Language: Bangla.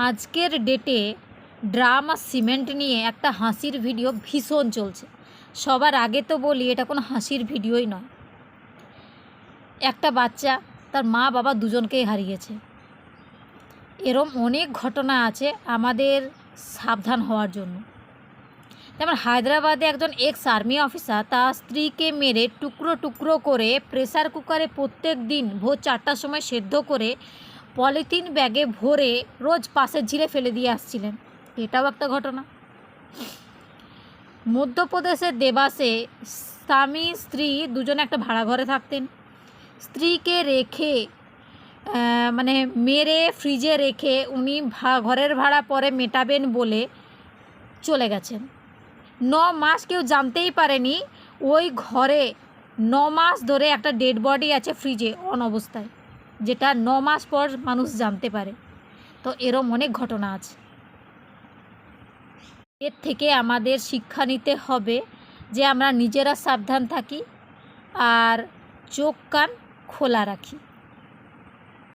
আজকের ডেটে ড্রাম আর সিমেন্ট নিয়ে একটা হাসির ভিডিও ভীষণ চলছে। সবার আগে তো বলি এটা কোনো হাসির ভিডিওই নয়। একটা বাচ্চা তার মা বাবা দুজনকেই হারিয়েছে। এরম অনেক ঘটনা আছে আমাদের সাবধান হওয়ার জন্য। যেমন হায়দ্রাবাদে একজন এক্স আর্মি অফিসার তার স্ত্রীকে মেরে টুকরো টুকরো করে প্রেসার কুকারে প্রত্যেক দিন ভোর 4টার সময় সেদ্ধ করে পলিথিন ব্যাগে ভরে রোজ পাশের ঝিলে ফেলে দিয়ে আসছিলেন। এটাও একটা ঘটনা। মধ্যপ্রদেশের দেবাসে স্বামী স্ত্রী দুজনে একটা ভাড়া ঘরে থাকতেন। স্ত্রীকে রেখে মেরে ফ্রিজে রেখে উনি ঘরের ভাড়া পরে মেটাবেন বলে চলে গেছেন। 9 মাস কেউ জানতেই পারেনি ওই ঘরে 9 মাস ধরে একটা ডেড বডি আছে ফ্রিজে অন অবস্থায়, যেটা 9 মাস পর মানুষ জানতে পারে। তো এরম অনেক ঘটনা আছে। এর থেকে আমাদের শিক্ষা নিতে হবে যে আমরা নিজেরা সাবধান থাকি আর চোখ কান খোলা রাখি।